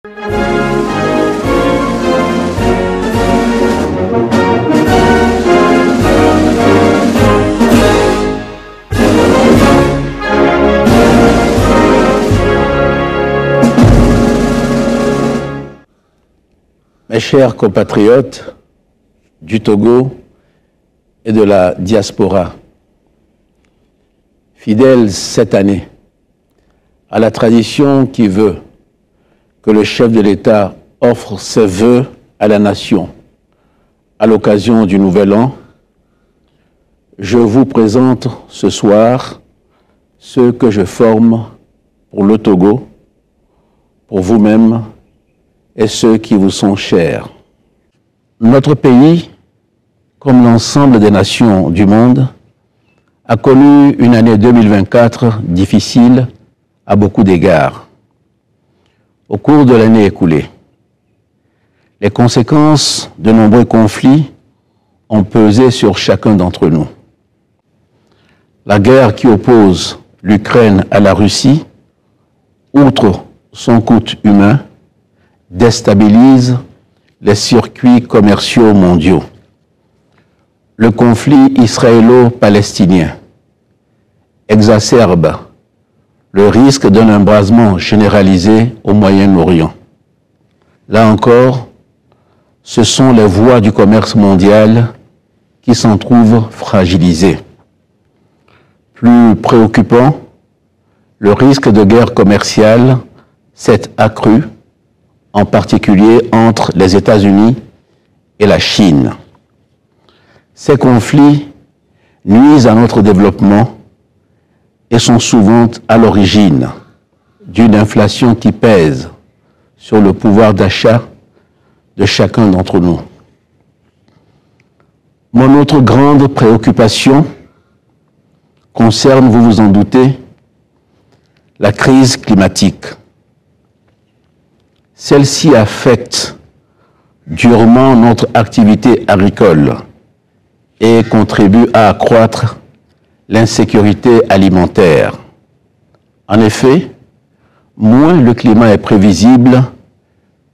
Mes chers compatriotes du Togo et de la diaspora, fidèles cette année à la tradition qui veut que le chef de l'État offre ses vœux à la nation à l'occasion du Nouvel An, je vous présente ce soir ceux que je forme pour le Togo, pour vous-même et ceux qui vous sont chers. Notre pays, comme l'ensemble des nations du monde, a connu une année 2024 difficile à beaucoup d'égards. Au cours de l'année écoulée, les conséquences de nombreux conflits ont pesé sur chacun d'entre nous. La guerre qui oppose l'Ukraine à la Russie, outre son coût humain, déstabilise les circuits commerciaux mondiaux. Le conflit israélo-palestinien exacerbe le risque d'un embrasement généralisé au Moyen-Orient. Là encore, ce sont les voies du commerce mondial qui s'en trouvent fragilisées. Plus préoccupant, le risque de guerre commerciale s'est accru, en particulier entre les États-Unis et la Chine. Ces conflits nuisent à notre développement et sont souvent à l'origine d'une inflation qui pèse sur le pouvoir d'achat de chacun d'entre nous. Mon autre grande préoccupation concerne, vous vous en doutez, la crise climatique. Celle-ci affecte durement notre activité agricole et contribue à accroître l'insécurité alimentaire. En effet, moins le climat est prévisible,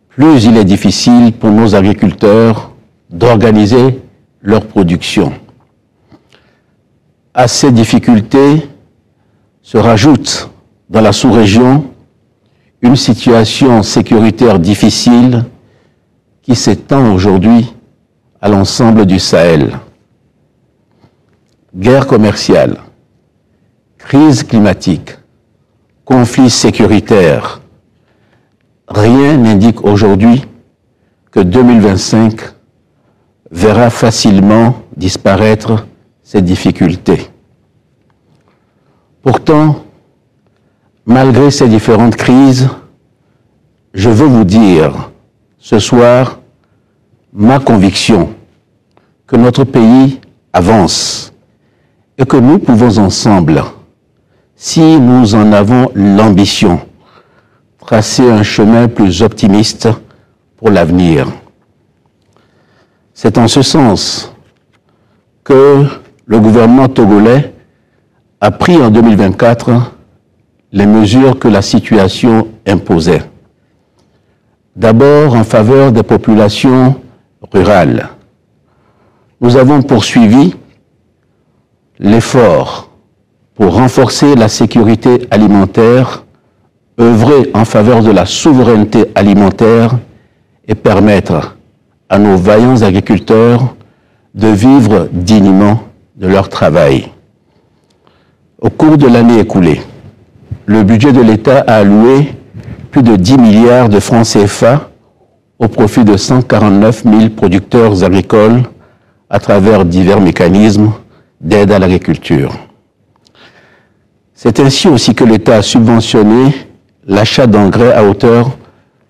plus il est difficile pour nos agriculteurs d'organiser leur production. À ces difficultés se rajoute dans la sous-région une situation sécuritaire difficile qui s'étend aujourd'hui à l'ensemble du Sahel. Guerre commerciale, crise climatique, conflits sécuritaires. Rien n'indique aujourd'hui que 2025 verra facilement disparaître ces difficultés. Pourtant, malgré ces différentes crises, je veux vous dire ce soir ma conviction que notre pays avance et que nous pouvons ensemble, si nous en avons l'ambition, tracer un chemin plus optimiste pour l'avenir. C'est en ce sens que le gouvernement togolais a pris en 2024 les mesures que la situation imposait. D'abord en faveur des populations rurales. Nous avons poursuivi l'effort pour renforcer la sécurité alimentaire, œuvrer en faveur de la souveraineté alimentaire et permettre à nos vaillants agriculteurs de vivre dignement de leur travail. Au cours de l'année écoulée, le budget de l'État a alloué plus de 10 milliards de francs CFA au profit de 149 000 producteurs agricoles à travers divers mécanismes d'aide à l'agriculture. C'est ainsi aussi que l'État a subventionné l'achat d'engrais à hauteur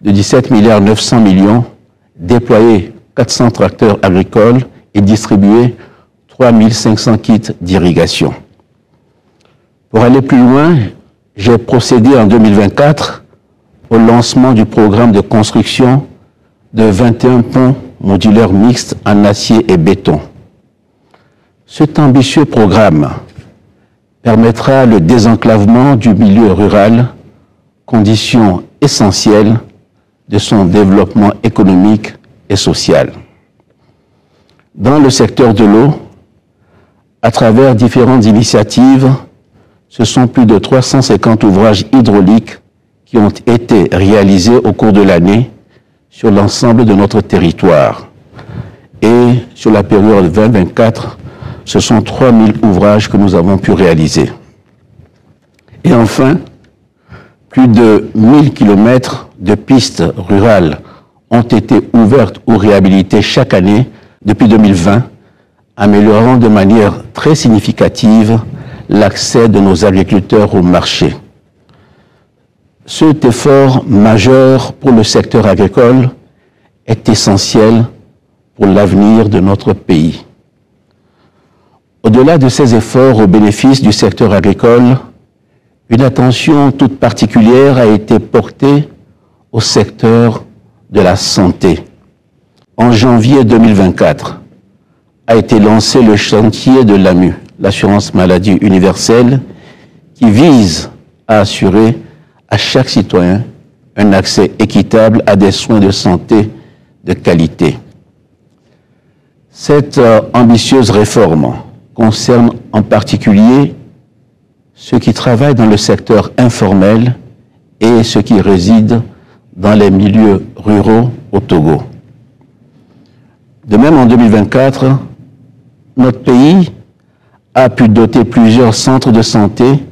de 17 milliards 900 millions, déployé 400 tracteurs agricoles et distribué 3 500 kits d'irrigation. Pour aller plus loin, j'ai procédé en 2024 au lancement du programme de construction de 21 ponts modulaires mixtes en acier et béton. Cet ambitieux programme permettra le désenclavement du milieu rural, condition essentielle de son développement économique et social. Dans le secteur de l'eau, à travers différentes initiatives, ce sont plus de 350 ouvrages hydrauliques qui ont été réalisés au cours de l'année sur l'ensemble de notre territoire. Et sur la période 2024, ce sont 3000 ouvrages que nous avons pu réaliser. Et enfin, plus de 1000 kilomètres de pistes rurales ont été ouvertes ou réhabilitées chaque année depuis 2020, améliorant de manière très significative l'accès de nos agriculteurs au marché. Cet effort majeur pour le secteur agricole est essentiel pour l'avenir de notre pays. Au-delà de ces efforts au bénéfice du secteur agricole, une attention toute particulière a été portée au secteur de la santé. En janvier 2024, a été lancé le chantier de l'AMU, l'assurance maladie universelle, qui vise à assurer à chaque citoyen un accès équitable à des soins de santé de qualité. Cette ambitieuse réforme concerne en particulier ceux qui travaillent dans le secteur informel et ceux qui résident dans les milieux ruraux au Togo. De même, en 2024, notre pays a pu doter plusieurs centres de santé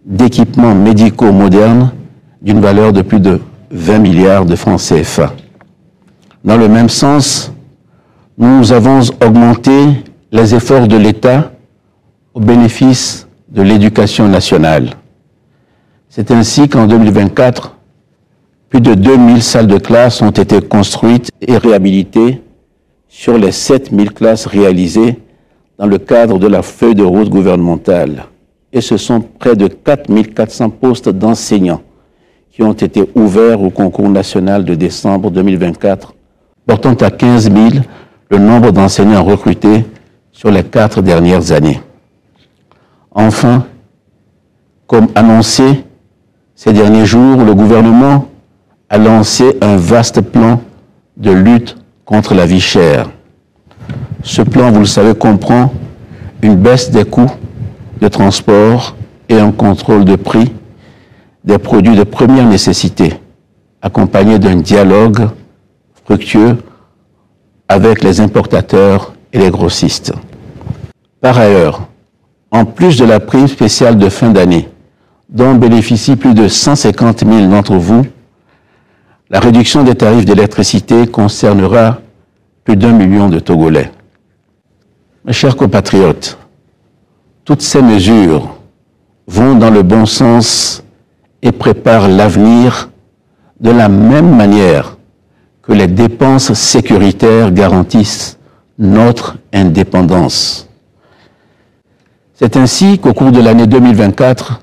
d'équipements médicaux modernes d'une valeur de plus de 20 milliards de francs CFA. Dans le même sens, nous avons augmenté les efforts de l'État au bénéfice de l'éducation nationale. C'est ainsi qu'en 2024, plus de 2000 salles de classe ont été construites et réhabilitées sur les 7000 classes réalisées dans le cadre de la feuille de route gouvernementale. Et ce sont près de 4400 postes d'enseignants qui ont été ouverts au concours national de décembre 2024, portant à 15 000 le nombre d'enseignants recrutés sur les 4 dernières années. Enfin, comme annoncé ces derniers jours, le gouvernement a lancé un vaste plan de lutte contre la vie chère. Ce plan, vous le savez, comprend une baisse des coûts de transport et un contrôle de prix des produits de première nécessité, accompagné d'un dialogue fructueux avec les importateurs et les grossistes. Par ailleurs, en plus de la prime spéciale de fin d'année, dont bénéficient plus de 150 000 d'entre vous, la réduction des tarifs d'électricité concernera plus d'1 million de Togolais. Mes chers compatriotes, toutes ces mesures vont dans le bon sens et préparent l'avenir de la même manière que les dépenses sécuritaires garantissent notre indépendance. C'est ainsi qu'au cours de l'année 2024,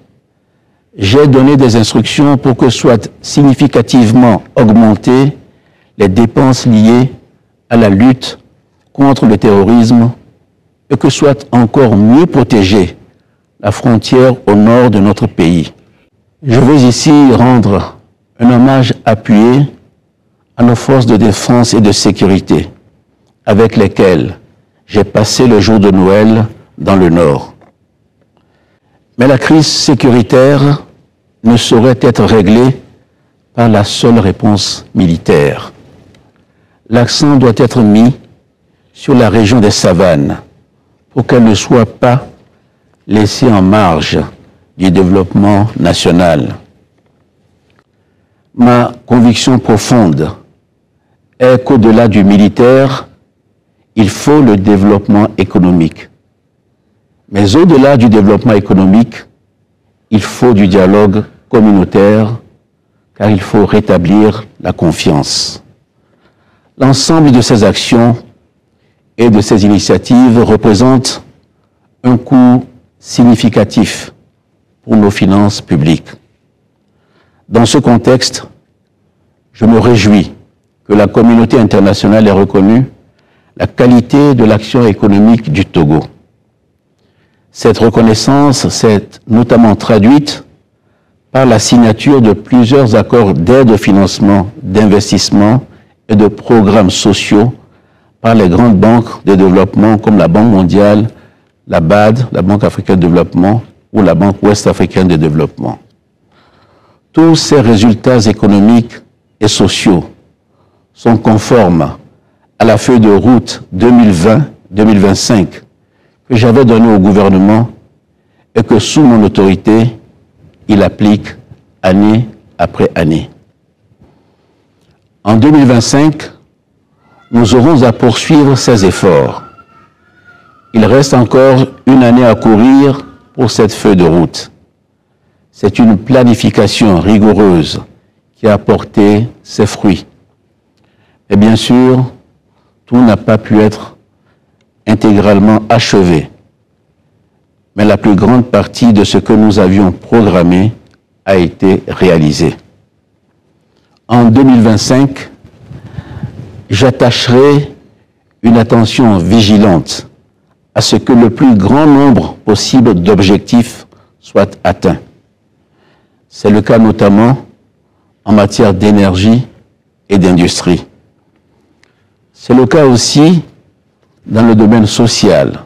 j'ai donné des instructions pour que soient significativement augmentées les dépenses liées à la lutte contre le terrorisme et que soit encore mieux protégée la frontière au nord de notre pays. Je veux ici rendre un hommage appuyé à nos forces de défense et de sécurité, avec lesquelles j'ai passé le jour de Noël dans le Nord. Mais la crise sécuritaire ne saurait être réglée par la seule réponse militaire. L'accent doit être mis sur la région des savanes pour qu'elle ne soit pas laissée en marge du développement national. Ma conviction profonde est qu'au-delà du militaire, il faut le développement économique. Mais au-delà du développement économique, il faut du dialogue communautaire, car il faut rétablir la confiance. L'ensemble de ces actions et de ces initiatives représente un coût significatif pour nos finances publiques. Dans ce contexte, je me réjouis que la communauté internationale ait reconnu la qualité de l'action économique du Togo. Cette reconnaissance s'est notamment traduite par la signature de plusieurs accords d'aide au financement, d'investissement et de programmes sociaux par les grandes banques de développement comme la Banque mondiale, la BAD, la Banque africaine de développement ou la Banque ouest africaine de développement. Tous ces résultats économiques et sociaux sont conformes à la feuille de route 2020-2025 que j'avais donnée au gouvernement et que sous mon autorité, il applique année après année. En 2025, nous aurons à poursuivre ces efforts. Il reste encore une année à courir pour cette feuille de route. C'est une planification rigoureuse qui a porté ses fruits. Et bien sûr, tout n'a pas pu être intégralement achevé. Mais la plus grande partie de ce que nous avions programmé a été réalisée. En 2025, j'attacherai une attention vigilante à ce que le plus grand nombre possible d'objectifs soient atteints. C'est le cas notamment en matière d'énergie et d'industrie. C'est le cas aussi dans le domaine social,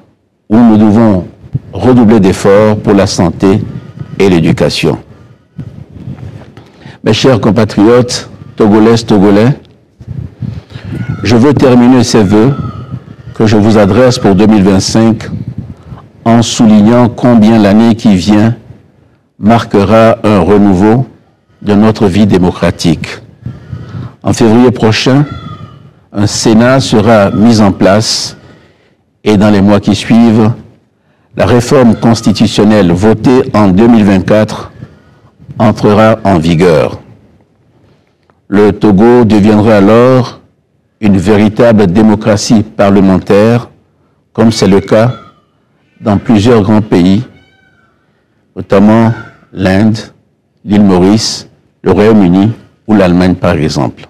où nous devons redoubler d'efforts pour la santé et l'éducation. Mes chers compatriotes, Togolaises, Togolais, je veux terminer ces vœux que je vous adresse pour 2025 en soulignant combien l'année qui vient marquera un renouveau de notre vie démocratique. En février prochain, un Sénat sera mis en place et dans les mois qui suivent, la réforme constitutionnelle votée en 2024 entrera en vigueur. Le Togo deviendra alors une véritable démocratie parlementaire, comme c'est le cas dans plusieurs grands pays, notamment l'Inde, l'île Maurice, le Royaume-Uni ou l'Allemagne par exemple.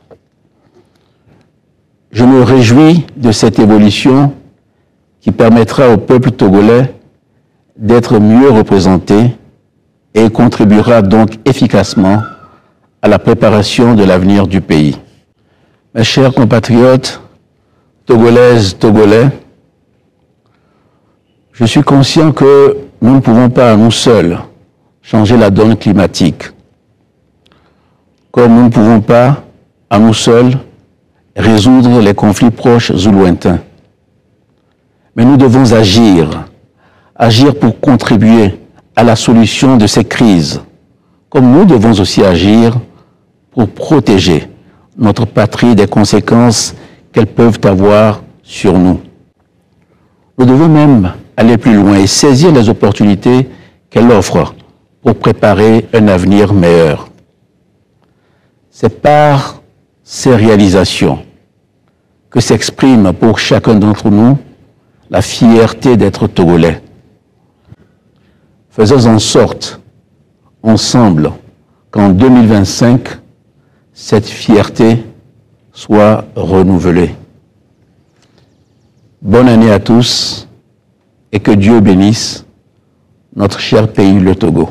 Je me réjouis de cette évolution qui permettra au peuple togolais d'être mieux représenté et contribuera donc efficacement à la préparation de l'avenir du pays. Mes chers compatriotes, Togolaises, Togolais, je suis conscient que nous ne pouvons pas à nous seuls changer la donne climatique, comme nous ne pouvons pas à nous seuls résoudre les conflits proches ou lointains. Mais nous devons agir pour contribuer à la solution de ces crises, comme nous devons aussi agir pour protéger notre patrie des conséquences qu'elles peuvent avoir sur nous. Nous devons même aller plus loin et saisir les opportunités qu'elle offre pour préparer un avenir meilleur. C'est par ces réalisations que s'exprime pour chacun d'entre nous la fierté d'être Togolais. Faisons en sorte, ensemble, qu'en 2025, cette fierté soit renouvelée. Bonne année à tous et que Dieu bénisse notre cher pays, le Togo.